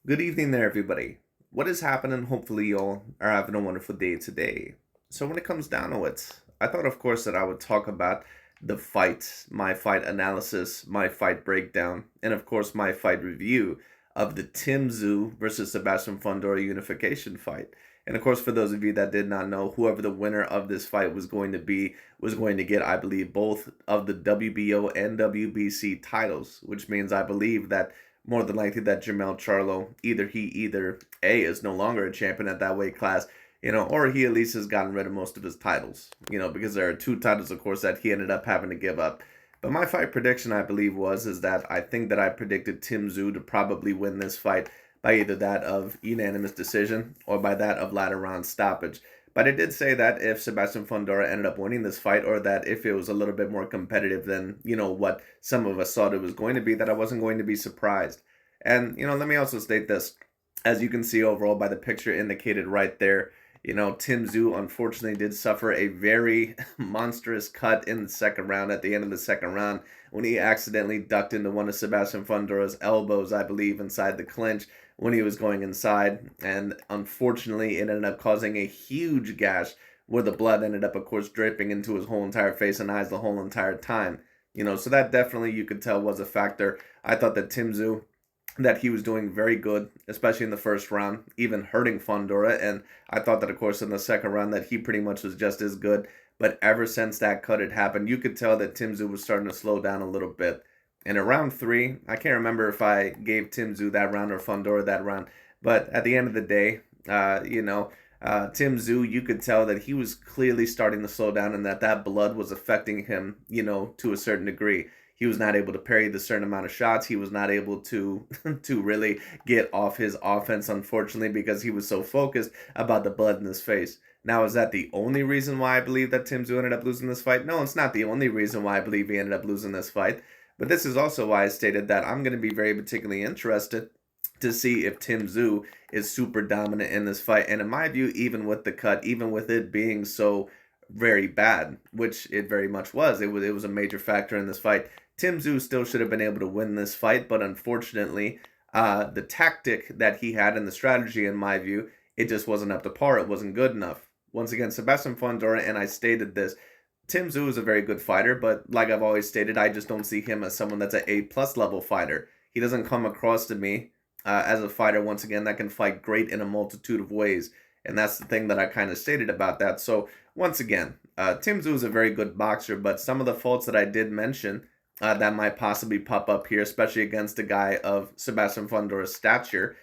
Good evening there, everybody. What is happening? Hopefully, y'all are having a wonderful day today. So, when it comes down to it, I thought, of course, that I would talk about the fight, my fight analysis, my fight breakdown, and of course, my fight review of the Tim Tszyu versus Sebastian Fundora unification fight. And of course, for those of you that did not know, whoever the winner of this fight was going to be was going to get, I believe, both of the WBO and WBC titles, which means I believe that more than likely that Jamel Charlo, either A is no longer a champion at that weight class, or he at least has gotten rid of most of his titles, because there are two titles, of course, that he ended up having to give up. But my fight prediction, I believe, is that I think that I predicted Tim Tszyu to probably win this fight by either that of unanimous decision or by that of latter round stoppage. But I did say that if Sebastian Fundora ended up winning this fight, or that if it was a little bit more competitive than, what some of us thought it was going to be, that I wasn't going to be surprised. And, let me also state this. As you can see overall by the picture indicated right there, Tim Tszyu unfortunately did suffer a very monstrous cut in the second round at the end of the second round when he accidentally ducked into one of Sebastian Fundora's elbows, I believe, inside the clinch when he was going inside. And unfortunately, it ended up causing a huge gash where the blood ended up, of course, dripping into his whole entire face and eyes the whole entire time. So that definitely you could tell was a factor. I thought that Tim Tszyu that he was doing very good, especially in the first round, even hurting Fundora. And I thought that, of course, in the second round that he pretty much was just as good. But ever since that cut had happened, you could tell that Tim Tszyu was starting to slow down a little bit. And in round three, I can't remember if I gave Tim Tszyu that round or Fundora that round. But at the end of the day, Tim Tszyu, you could tell that he was clearly starting to slow down and that blood was affecting him, to a certain degree. He was not able to parry the certain amount of shots. He was not able to to really get off his offense, unfortunately, because he was so focused about the blood in his face. Now, is that the only reason why I believe that Tim Tszyu ended up losing this fight? No, it's not the only reason why I believe he ended up losing this fight. But this is also why I stated that I'm going to be very particularly interested to see if Tim Tszyu is super dominant in this fight. And in my view, even with the cut, even with it being so very bad, which it very much was, it was a major factor in this fight. Tim Tszyu still should have been able to win this fight, but unfortunately, the tactic that he had and the strategy, in my view, it just wasn't up to par. It wasn't good enough. Once again, Sebastian Fundora, and I stated this, Tim Tszyu is a very good fighter, but like I've always stated, I just don't see him as someone that's an A+ level fighter. He doesn't come across to me as a fighter, once again, that can fight great in a multitude of ways. And that's the thing that I kind of stated about that. So, once again, Tim Tszyu is a very good boxer, but some of the faults that I did mention that might possibly pop up here, especially against a guy of Sebastian Fundora's stature,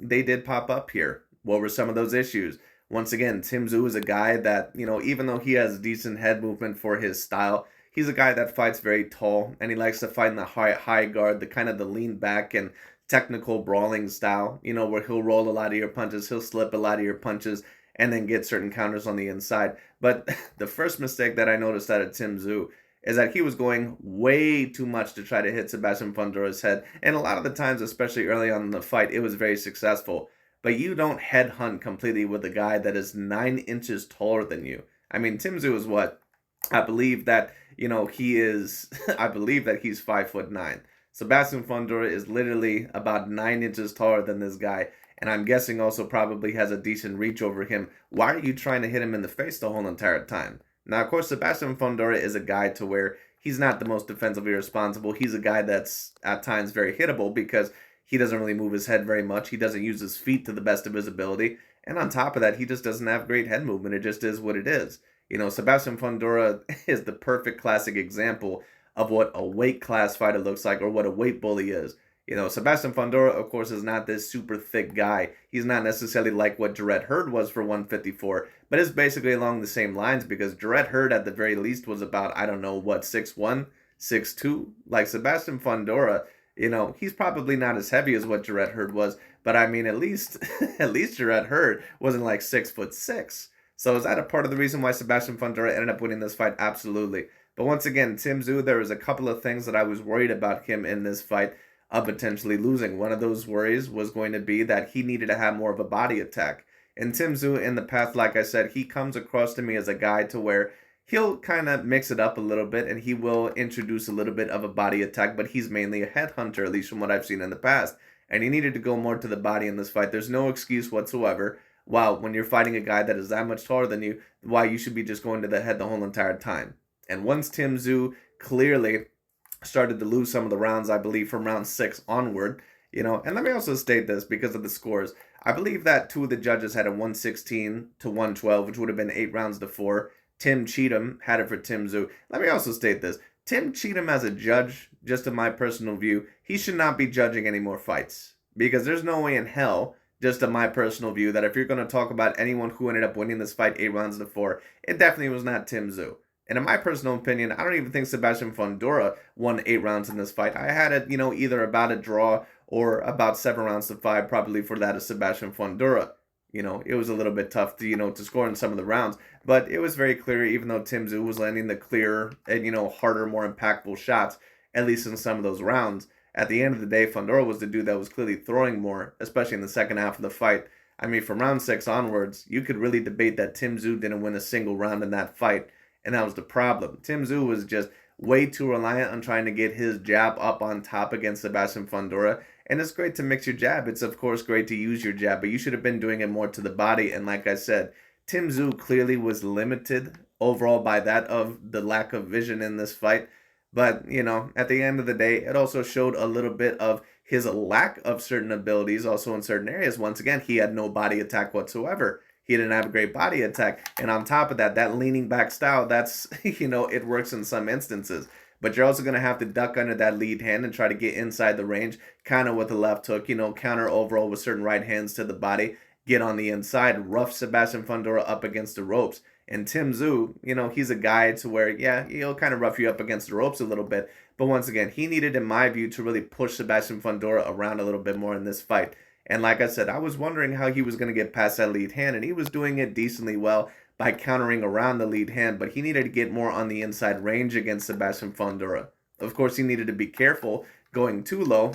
they did pop up here. What were some of those issues? Once again, Tim Tszyu is a guy that, even though he has decent head movement for his style, he's a guy that fights very tall, and he likes to fight in the high guard, the kind of the lean back and technical brawling style, where he'll roll a lot of your punches, he'll slip a lot of your punches, and then get certain counters on the inside. But the first mistake that I noticed out of Tim Tszyu is that he was going way too much to try to hit Sebastian Fundora's head. And a lot of the times, especially early on in the fight, it was very successful. But you don't headhunt completely with a guy that is 9 inches taller than you. I mean, Tim Tszyu is what? I believe that, he is, I believe that he's 5'9". Sebastian Fundora is literally about 9 inches taller than this guy. And I'm guessing also probably has a decent reach over him. Why are you trying to hit him in the face the whole entire time? Now, of course, Sebastian Fundora is a guy to where he's not the most defensively responsible. He's a guy that's at times very hittable because he doesn't really move his head very much. He doesn't use his feet to the best of his ability. And on top of that, he just doesn't have great head movement. It just is what it is. Sebastian Fundora is the perfect classic example of what a weight class fighter looks like or what a weight bully is. Sebastian Fundora, of course, is not this super thick guy. He's not necessarily like what Jarrett Hurd was for 154, but it's basically along the same lines because Jarrett Hurd, at the very least, was about, I don't know, what, 6'1", 6'2"? Like Sebastian Fundora, he's probably not as heavy as what Jarrett Hurd was, but I mean, at least, at least Jarrett Hurd wasn't like 6'6". So is that a part of the reason why Sebastian Fundora ended up winning this fight? Absolutely. But once again, Tim Tszyu, there was a couple of things that I was worried about him in this fight of potentially losing. One of those worries was going to be that he needed to have more of a body attack. And Tim Tszyu in the past, like I said, he comes across to me as a guy to where he'll kind of mix it up a little bit and he will introduce a little bit of a body attack, but he's mainly a headhunter, at least from what I've seen in the past. And he needed to go more to the body in this fight. There's no excuse whatsoever. Wow, when you're fighting a guy that is that much taller than you, why you should be just going to the head the whole entire time. And once Tim Tszyu clearly started to lose some of the rounds, I believe from round 6 onward, and let me also state this because of the scores. I believe that 2 of the judges had a 116 to 112, which would have been 8 rounds to 4. Tim Cheatham had it for Tim Tszyu. Let me also state this. Tim Cheatham as a judge, just in my personal view, he should not be judging any more fights. Because there's no way in hell, just in my personal view, that if you're going to talk about anyone who ended up winning this fight 8 rounds to 4, it definitely was not Tim Tszyu. And in my personal opinion, I don't even think Sebastian Fundora won 8 rounds in this fight. I had it, either about a draw or about 7 rounds to 5, probably for that of Sebastian Fundora. It was a little bit tough to, to score in some of the rounds. But it was very clear, even though Tim Tszyu was landing the clearer and, harder, more impactful shots, at least in some of those rounds. At the end of the day, Fundora was the dude that was clearly throwing more, especially in the second half of the fight. I mean, from round 6 onwards, you could really debate that Tim Tszyu didn't win a single round in that fight. And that was the problem. Tim Tszyu was just way too reliant on trying to get his jab up on top against Sebastian Fundora. And it's great to mix your jab. It's, of course, great to use your jab, but you should have been doing it more to the body. And like I said, Tim Tszyu clearly was limited overall by that of the lack of vision in this fight. But, at the end of the day, it also showed a little bit of his lack of certain abilities also in certain areas. Once again, he had no body attack whatsoever. He didn't have a great body attack. And on top of that, that leaning back style, that's, it works in some instances. But you're also going to have to duck under that lead hand and try to get inside the range, kind of with the left hook, counter overall with certain right hands to the body, get on the inside, rough Sebastian Fundora up against the ropes. And Tim Tszyu, he's a guy to where, yeah, he'll kind of rough you up against the ropes a little bit. But once again, he needed, in my view, to really push Sebastian Fundora around a little bit more in this fight. And like I said, I was wondering how he was going to get past that lead hand, and he was doing it decently well by countering around the lead hand, but he needed to get more on the inside range against Sebastian Fundora. Of course, he needed to be careful going too low,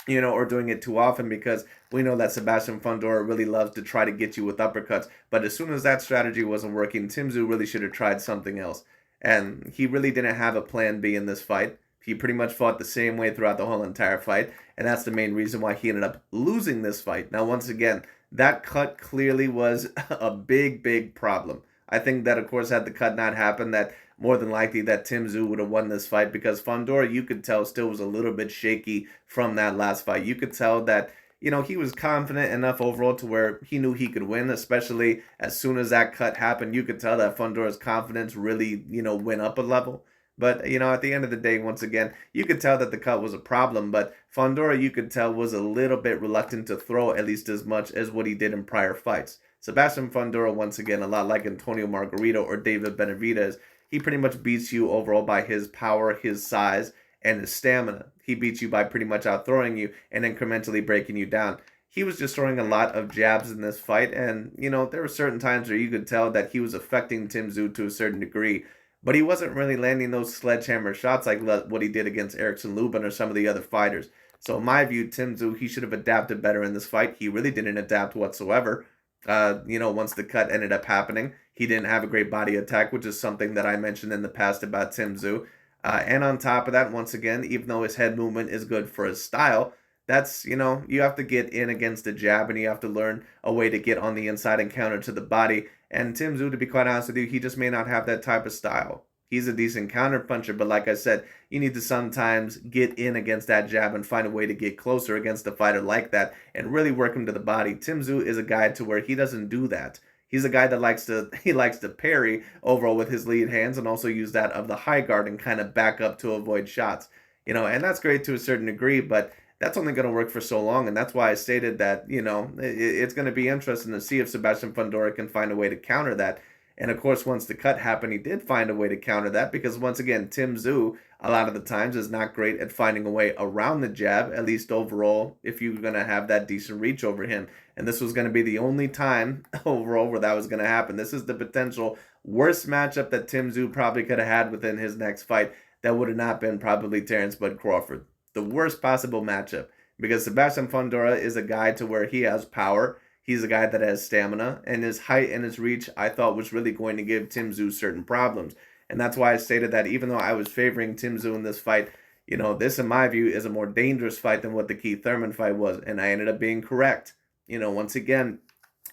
or doing it too often, because we know that Sebastian Fundora really loves to try to get you with uppercuts. But as soon as that strategy wasn't working, Tim Tszyu really should have tried something else. And he really didn't have a plan B in this fight. He pretty much fought the same way throughout the whole entire fight, and that's the main reason why he ended up losing this fight. Now, once again, that cut clearly was a big, big problem. I think that, of course, had the cut not happened, that more than likely that Tim Tszyu would have won this fight, because Fundora, you could tell, still was a little bit shaky from that last fight. You could tell that, he was confident enough overall to where he knew he could win, especially as soon as that cut happened. You could tell that Fundora's confidence really, went up a level. But, at the end of the day, once again, you could tell that the cut was a problem. But Fundora, you could tell, was a little bit reluctant to throw at least as much as what he did in prior fights. Sebastian Fundora, once again, a lot like Antonio Margarito or David Benavidez, he pretty much beats you overall by his power, his size, and his stamina. He beats you by pretty much outthrowing you and incrementally breaking you down. He was just throwing a lot of jabs in this fight. And, there were certain times where you could tell that he was affecting Tim Tszyu to a certain degree. But he wasn't really landing those sledgehammer shots like what he did against Erickson Lubin or some of the other fighters. So in my view, Tim Tszyu, he should have adapted better in this fight. He really didn't adapt whatsoever. Once the cut ended up happening, he didn't have a great body attack, which is something that I mentioned in the past about Tim Tszyu. And on top of that, once again, even though his head movement is good for his style, that's, you have to get in against the jab, and you have to learn a way to get on the inside and counter to the body. And Tim Tszyu, to be quite honest with you, he just may not have that type of style. He's a decent counter puncher, but like I said, you need to sometimes get in against that jab and find a way to get closer against a fighter like that and really work him to the body. Tim Tszyu is a guy to where he doesn't do that. He's a guy that likes to parry overall with his lead hands and also use that of the high guard and kind of back up to avoid shots. And that's great to a certain degree, but that's only going to work for so long, and that's why I stated that, it's going to be interesting to see if Sebastian Fundora can find a way to counter that. And of course, once the cut happened, he did find a way to counter that, because once again, Tim Tszyu, a lot of the times, is not great at finding a way around the jab, at least overall, if you're going to have that decent reach over him. And this was going to be the only time overall where that was going to happen. This is the potential worst matchup that Tim Tszyu probably could have had within his next fight. That would have not been probably Terrence Bud Crawford. The worst possible matchup, because Sebastian Fundora is a guy to where he has power. He's a guy that has stamina, and his height and his reach I thought was really going to give Tim Tszyu certain problems. And that's why I stated that even though I was favoring Tim Tszyu in this fight, this in my view is a more dangerous fight than what the Keith Thurman fight was. And I ended up being correct. Once again,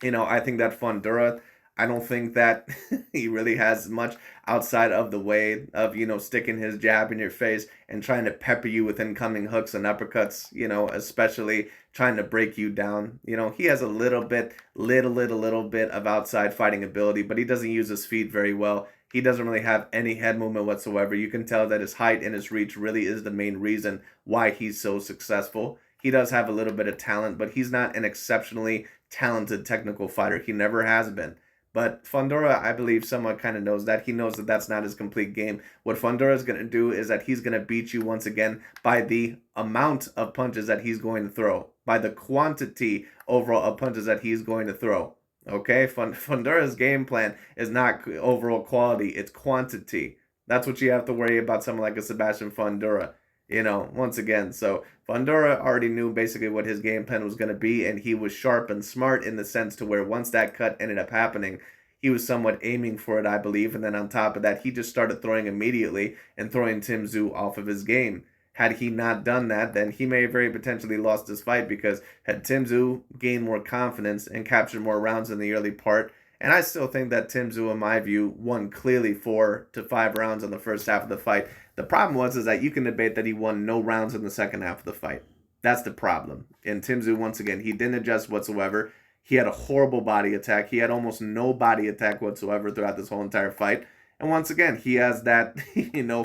I think that Fundora, I don't think that he really has much outside of the way of, sticking his jab in your face and trying to pepper you with incoming hooks and uppercuts, especially trying to break you down. He has a little bit of outside fighting ability, but he doesn't use his feet very well. He doesn't really have any head movement whatsoever. You can tell that his height and his reach really is the main reason why he's so successful. He does have a little bit of talent, but he's not an exceptionally talented technical fighter. He never has been. But Fundora, I believe, somewhat kind of knows that. He knows that that's not his complete game. What Fundora is going to do is that he's going to beat you once again by the amount of punches that he's going to throw, by the quantity overall of punches that he's going to throw. Okay, Fundora's game plan is not overall quality, it's quantity. That's what you have to worry about someone like a Sebastian Fundora. Once again, so Fundora already knew basically what his game plan was going to be, and he was sharp and smart in the sense to where once that cut ended up happening, he was somewhat aiming for it, I believe, and then on top of that, he just started throwing immediately and throwing Tim Tszyu off of his game. Had he not done that, then he may have very potentially lost this fight, because had Tim Tszyu gained more confidence and captured more rounds in the early part, and I still think that Tim Tszyu, in my view, won clearly 4 to 5 rounds in the first half of the fight. The problem is that you can debate that he won no rounds in the second half of the fight. That's the problem. And Tim Tszyu, once again, he didn't adjust whatsoever. He had a horrible body attack. He had almost no body attack whatsoever throughout this whole entire fight. And once again, he has that,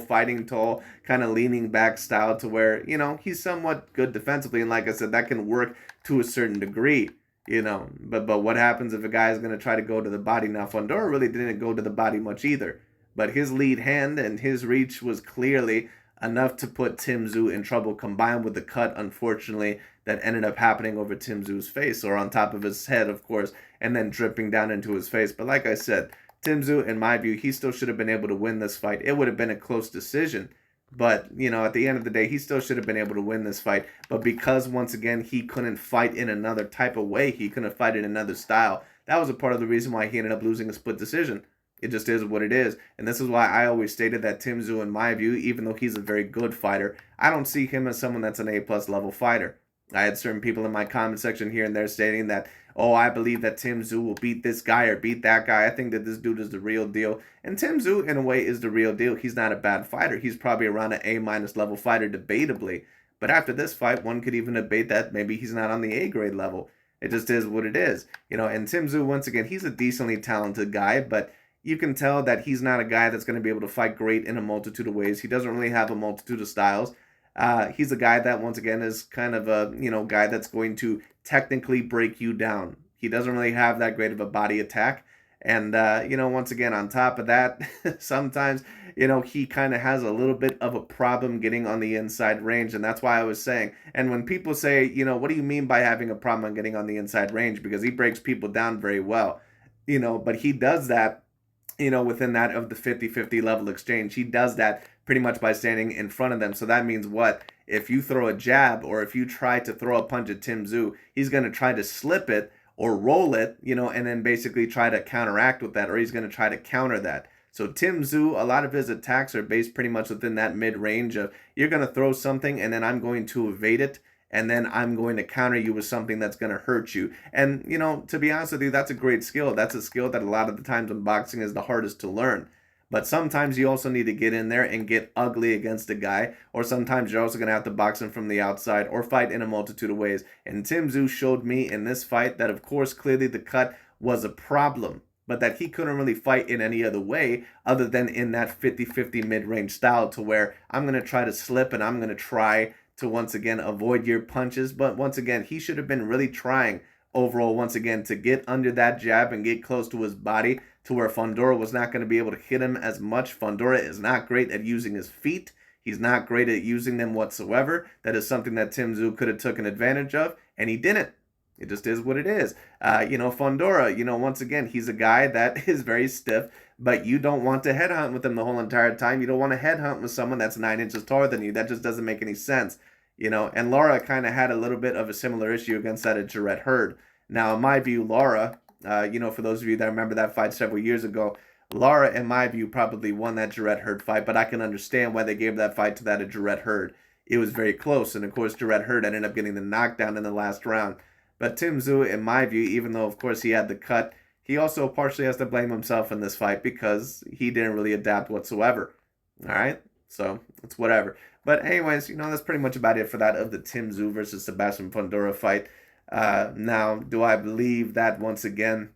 fighting tall, kind of leaning back style to where, he's somewhat good defensively. And like I said, that can work to a certain degree, But what happens if a guy is going to try to go to the body? Now, Fundora really didn't go to the body much either. But his lead hand and his reach was clearly enough to put Tim Tszyu in trouble, combined with the cut, unfortunately, that ended up happening over Tim Tszyu's face, or on top of his head, of course, and then dripping down into his face. But like I said, Tim Tszyu, in my view, he still should have been able to win this fight. It would have been a close decision. But, at the end of the day, he still should have been able to win this fight. But because, once again, he couldn't fight in another type of way, he couldn't fight in another style, that was a part of the reason why he ended up losing a split decision. It just is what it is. And this is why I always stated that Tim Tszyu, in my view, even though he's a very good fighter, I don't see him as someone that's an A-plus level fighter. I had certain people in my comment section here and there stating that, oh, I believe that Tim Tszyu will beat this guy or beat that guy. I think that this dude is the real deal. And Tim Tszyu, in a way, is the real deal. He's not a bad fighter. He's probably around an A- level fighter, debatably. But after this fight, one could even debate that maybe he's not on the A-grade level. It just is what it is. And Tim Tszyu, once again, he's a decently talented guy, but you can tell that he's not a guy that's going to be able to fight great in a multitude of ways. He doesn't really have a multitude of styles. He's a guy that, once again, is kind of a, guy that's going to technically break you down. He doesn't really have that great of a body attack. And, once again, on top of that, sometimes, he kind of has a little bit of a problem getting on the inside range. And that's why I was saying, and when people say, what do you mean by having a problem on getting on the inside range? Because he breaks people down very well, but he does that, within that of the 50-50 level exchange. He does that pretty much by standing in front of them. So that means what? If you throw a jab or if you try to throw a punch at Tim Tszyu, he's going to try to slip it or roll it, and then basically try to counteract with that, or he's going to try to counter that. So Tim Tszyu, a lot of his attacks are based pretty much within that mid-range of, you're going to throw something and then I'm going to evade it, and then I'm going to counter you with something that's going to hurt you. And, to be honest with you, that's a great skill. That's a skill that a lot of the times in boxing is the hardest to learn. But sometimes you also need to get in there and get ugly against a guy, or sometimes you're also going to have to box him from the outside or fight in a multitude of ways. And Tim Tszyu showed me in this fight that, of course, clearly the cut was a problem, but that he couldn't really fight in any other way other than in that 50-50 mid-range style, to where I'm going to try to slip and I'm going to try to, once again, avoid your punches. But once again, he should have been really trying overall, once again, to get under that jab and get close to his body, to where Fundora was not going to be able to hit him as much. Fundora is not great at using his feet. He's not great at using them whatsoever. That is something that Tim Tszyu could have taken advantage of, and he didn't. It just is what it is. Fundora, once again, he's a guy that is very stiff, but you don't want to headhunt with him the whole entire time. You don't want to headhunt with someone that's 9 inches taller than you. That just doesn't make any sense. And Lara kind of had a little bit of a similar issue against that of Jarrett Hurd. Now, in my view, Laura, for those of you that remember that fight several years ago, Laura, in my view, probably won that Jarrett Hurd fight, but I can understand why they gave that fight to that of Jarrett Hurd. It was very close, and of course, Jarrett Hurd ended up getting the knockdown in the last round. But Tim Tszyu, in my view, even though, of course, he had the cut, he also partially has to blame himself in this fight because he didn't really adapt whatsoever. All right? So, it's whatever. But anyways, that's pretty much about it for that of the Tim Tszyu versus Sebastian Fundora fight. Now, do I believe that once again?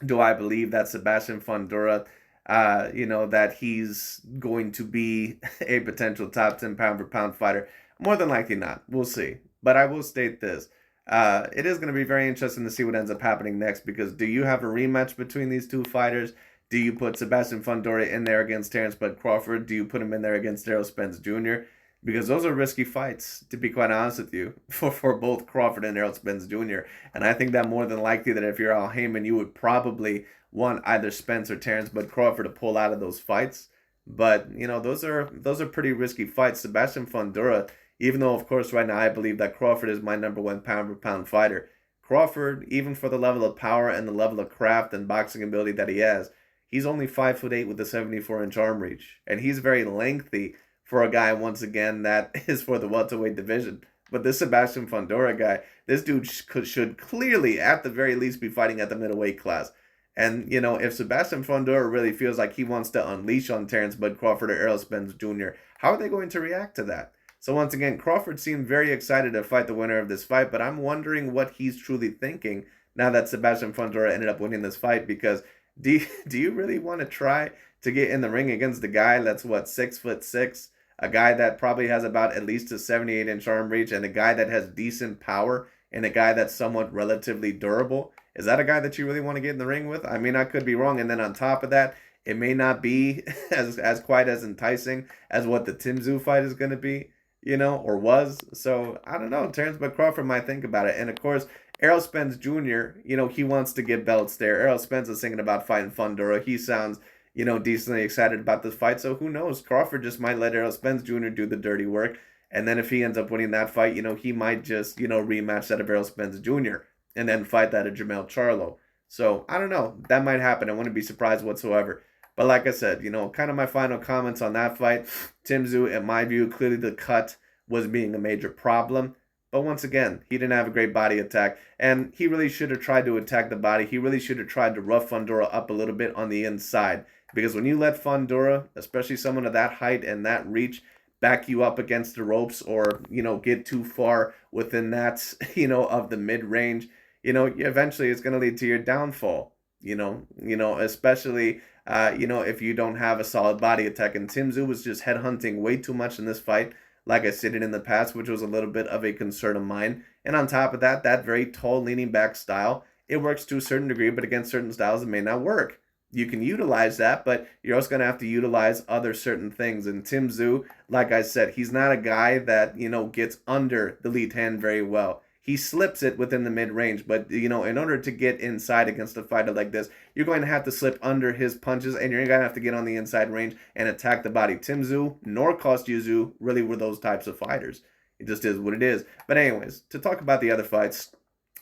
Do I believe that Sebastian Fundora, that he's going to be a potential top 10 pound for pound fighter? More than likely not. We'll see. But I will state this. It is going to be very interesting to see what ends up happening next, because do you have a rematch between these two fighters? Do you put Sebastian Fundora in there against Terence Bud Crawford? Do you put him in there against Errol Spence Jr.? Because those are risky fights, to be quite honest with you, for both Crawford and Errol Spence Jr. And I think that more than likely that if you're Al Heyman, you would probably want either Spence or Terence Bud Crawford to pull out of those fights. But, those are pretty risky fights. Sebastian Fundora, even though, of course, right now I believe that Crawford is my number one pound-for-pound fighter, Crawford, even for the level of power and the level of craft and boxing ability that he has, he's only 5'8" with a 74-inch arm reach. And he's very lengthy for a guy, once again, that is for the welterweight division. But this Sebastian Fundora guy, this dude should clearly, at the very least, be fighting at the middleweight class. And, if Sebastian Fundora really feels like he wants to unleash on Terence Bud Crawford or Errol Spence Jr., how are they going to react to that? So once again, Crawford seemed very excited to fight the winner of this fight, but I'm wondering what he's truly thinking now that Sebastian Fundora ended up winning this fight, because do you really want to try to get in the ring against the guy that's, 6'6", a guy that probably has about at least a 78-inch arm reach, and a guy that has decent power, and a guy that's somewhat relatively durable? Is that a guy that you really want to get in the ring with? I mean, I could be wrong. And then on top of that, it may not be as quite as enticing as what the Tim Tszyu fight is going to be, or was. So, I don't know. Terence Bud Crawford might think about it. And, of course, Errol Spence Jr., he wants to get belts there. Errol Spence is thinking about fighting Fundora. He sounds, decently excited about this fight. So, who knows? Crawford just might let Errol Spence Jr. do the dirty work. And then if he ends up winning that fight, he might just, rematch that of Errol Spence Jr. and then fight that of Jermell Charlo. So, I don't know. That might happen. I wouldn't be surprised whatsoever. But like I said, kind of my final comments on that fight. Tim Tszyu, in my view, clearly the cut was being a major problem. But once again, he didn't have a great body attack. And he really should have tried to attack the body. He really should have tried to rough Fundora up a little bit on the inside. Because when you let Fundora, especially someone of that height and that reach, back you up against the ropes, or, get too far within that, of the mid-range, eventually it's going to lead to your downfall, especially, if you don't have a solid body attack. And Tim Tszyu was just headhunting way too much in this fight, like I stated in the past, which was a little bit of a concern of mine. And on top of that, that very tall, leaning back style, it works to a certain degree, but against certain styles, it may not work. You can utilize that, but you're also going to have to utilize other certain things. And Tim Tszyu, like I said, he's not a guy that, gets under the lead hand very well. He slips it within the mid-range, but, in order to get inside against a fighter like this, you're going to have to slip under his punches, and you're going to have to get on the inside range and attack the body. Tim Tszyu nor Kostya Tszyu really were those types of fighters. It just is what it is. But anyways, to talk about the other fights,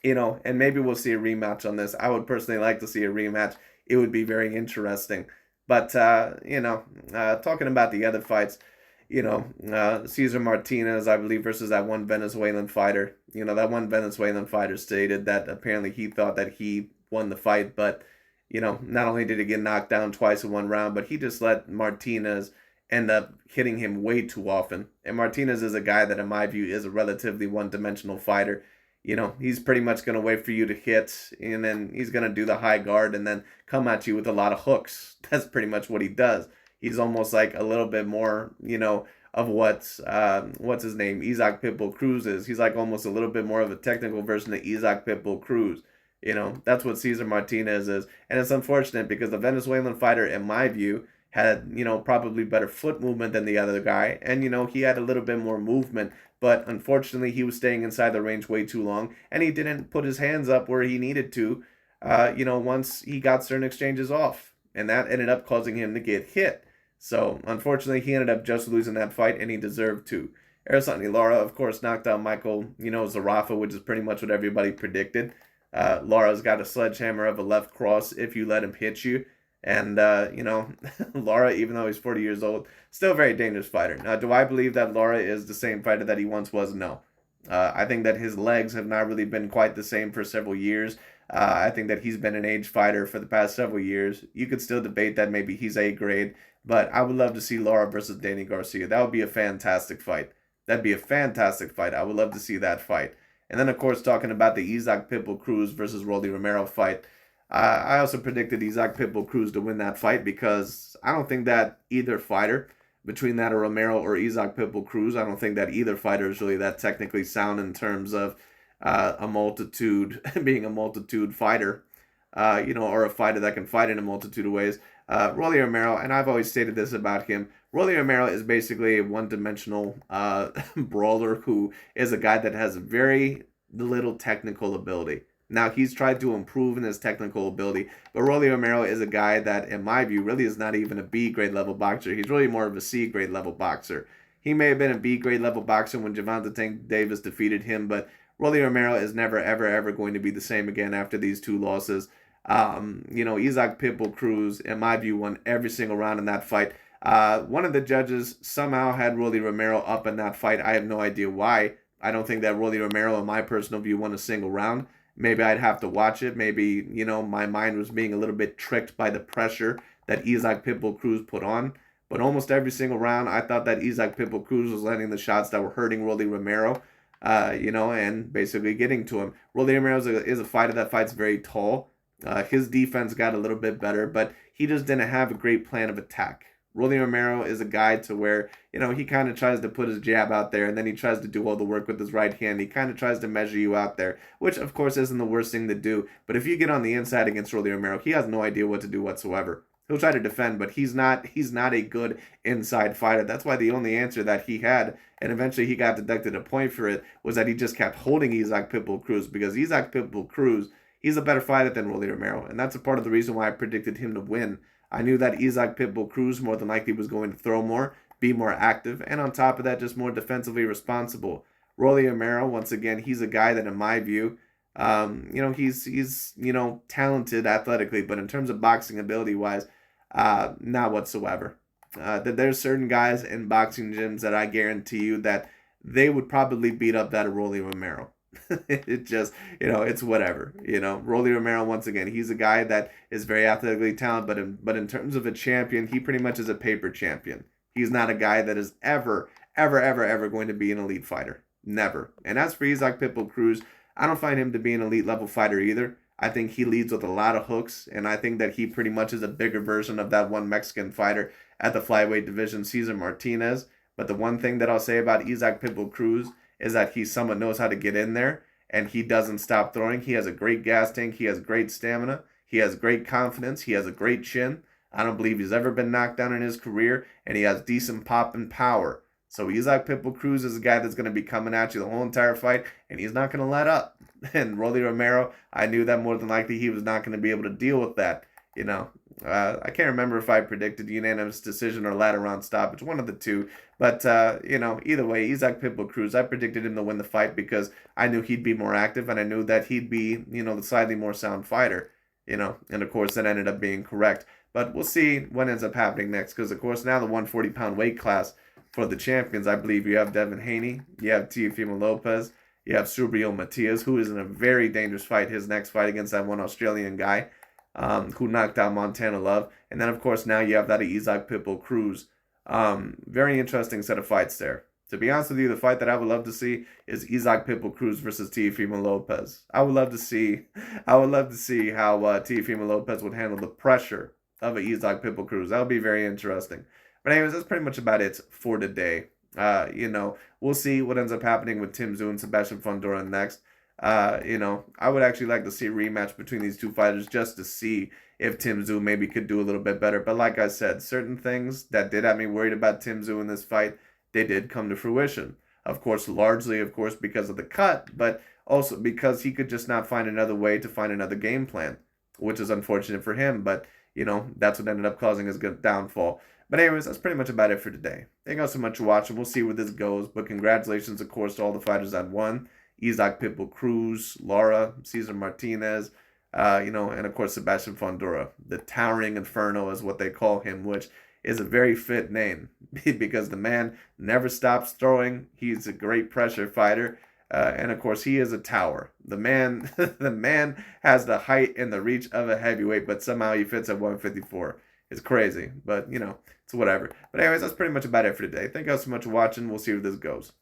and maybe we'll see a rematch on this. I would personally like to see a rematch. It would be very interesting. But, talking about the other fights, Cesar Martinez, I believe, versus that one Venezuelan fighter. That one Venezuelan fighter stated that apparently he thought that he won the fight. But, not only did he get knocked down twice in one round, but he just let Martinez end up hitting him way too often. And Martinez is a guy that, in my view, is a relatively one-dimensional fighter. He's pretty much going to wait for you to hit, and then he's going to do the high guard and then come at you with a lot of hooks. That's pretty much what he does. He's almost like a little bit more, of what's his name, Isaac Pitbull Cruz is. He's like almost a little bit more of a technical version of Isaac Pitbull Cruz. That's what Cesar Martinez is. And it's unfortunate because the Venezuelan fighter, in my view, had, probably better foot movement than the other guy. And, he had a little bit more movement. But unfortunately, he was staying inside the range way too long. And he didn't put his hands up where he needed to, once he got certain exchanges off. And that ended up causing him to get hit. So, unfortunately, he ended up just losing that fight, and he deserved to. Erislandy Lara, of course, knocked out Michael, Zarafa, which is pretty much what everybody predicted. Lara's got a sledgehammer of a left cross if you let him hit you. And, Lara, even though he's 40 years old, still a very dangerous fighter. Now, do I believe that Lara is the same fighter that he once was? No. I think that his legs have not really been quite the same for several years. I think that he's been an age fighter for the past several years. You could still debate that maybe he's A grade, but I would love to see Lara versus Danny Garcia. That would be a fantastic fight. That'd be a fantastic fight. I would love to see that fight. And then, of course, talking about the Isaac Pitbull Cruz versus Rolly Romero fight, I also predicted Isaac Pitbull Cruz to win that fight because I don't think that either fighter, between that or Romero or Isaac Pitbull Cruz, I don't think that either fighter is really that technically sound in terms of a multitude, being a multitude fighter, or a fighter that can fight in a multitude of ways. Rolly Romero, and I've always stated this about him, Rolly Romero is basically a one-dimensional brawler who is a guy that has very little technical ability. Now, he's tried to improve in his technical ability, but Rolly Romero is a guy that, in my view, really is not even a B grade level boxer. He's really more of a C grade level boxer. He may have been a B grade level boxer when Gervonta Tank Davis defeated him, but Rolly Romero is never, ever, ever going to be the same again after these two losses. Isaac Pitbull Cruz, in my view, won every single round in that fight. One of the judges somehow had Rolly Romero up in that fight. I have no idea why. I don't think that Rolly Romero, in my personal view, won a single round. Maybe I'd have to watch it. Maybe, my mind was being a little bit tricked by the pressure that Isaac Pitbull Cruz put on. But almost every single round, I thought that Isaac Pitbull Cruz was landing the shots that were hurting Rolly Romero, and basically getting to him. Rolly Romero is a fighter that fights very tall. His defense got a little bit better, but he just didn't have a great plan of attack. Rolly Romero is a guy to where, he kind of tries to put his jab out there and then he tries to do all the work with his right hand. He kind of tries to measure you out there, which of course isn't the worst thing to do. But if you get on the inside against Rolly Romero, he has no idea what to do whatsoever. He'll try to defend, but he's not a good inside fighter. That's why the only answer that he had, and eventually he got deducted a point for it, was that he just kept holding Isaac Pitbull Cruz, because Isaac Pitbull Cruz, he's a better fighter than Rolly Romero, and that's a part of the reason why I predicted him to win. I knew that Isaac Pitbull Cruz more than likely was going to throw more, be more active, and on top of that, just more defensively responsible. Rolly Romero, once again, he's a guy that, in my view, he's talented athletically, but in terms of boxing ability-wise, not whatsoever. There's certain guys in boxing gyms that I guarantee you that they would probably beat up that Rolly Romero. It just, it's whatever. Rolly Romero, once again, he's a guy that is very athletically talented, but in terms of a champion, he pretty much is a paper champion. He's not a guy that is ever, ever, ever, ever going to be an elite fighter. Never. And as for Isaac Pitbull Cruz, I don't find him to be an elite level fighter either. I think he leads with a lot of hooks, and I think that he pretty much is a bigger version of that one Mexican fighter at the flyweight division, Cesar Martinez. But the one thing that I'll say about Isaac Pitbull Cruz is that he somewhat knows how to get in there, and he doesn't stop throwing. He has a great gas tank. He has great stamina. He has great confidence. He has a great chin. I don't believe he's ever been knocked down in his career, and he has decent pop and power. So Isaac Pitbull Cruz is a guy that's going to be coming at you the whole entire fight, and he's not going to let up. And Rolly Romero, I knew that more than likely he was not going to be able to deal with that. I can't remember if I predicted unanimous decision or ladder round stoppage, one of the two. But, either way, Isaac Pitbull Cruz, I predicted him to win the fight because I knew he'd be more active, and I knew that he'd be, the slightly more sound fighter, and of course that ended up being correct. But we'll see what ends up happening next, because, of course, now the 140-pound weight class for the champions, I believe you have Devin Haney, you have Teofimo Lopez, you have Subriel Matias, who is in a very dangerous fight, his next fight against that one Australian guy who knocked out Montana Love. And then, of course, now you have that Isaac Pitbull Cruz. Very interesting set of fights there. To be honest with you, the fight that I would love to see is Isaac Pitbull Cruz versus Teofimo Lopez. I would love to see how Teofimo Lopez would handle the pressure of an Isaac Pitbull Cruz. That would be very interesting. But anyways, that's pretty much about it for today. We'll see what ends up happening with Tim Tszyu and Sebastian Fundora next. I would actually like to see a rematch between these two fighters just to see if Tim Tszyu maybe could do a little bit better. But like I said, certain things that did have me worried about Tim Tszyu in this fight, they did come to fruition. Of course, largely, because of the cut, but also because he could just not find another way to find another game plan, which is unfortunate for him. But, that's what ended up causing his good downfall. But anyways, that's pretty much about it for today. Thank you all so much for watching. We'll see where this goes. But congratulations, of course, to all the fighters that won. Isaac Pitbull Cruz, Lara, Cesar Martinez, and of course Sebastian Fundora. The Towering Inferno is what they call him, which is a very fit name because the man never stops throwing. He's a great pressure fighter. And of course, he is a tower. The man, the man has the height and the reach of a heavyweight, but somehow he fits at 154. It's crazy, but it's whatever. But anyways, that's pretty much about it for today. Thank you all so much for watching. We'll see where this goes.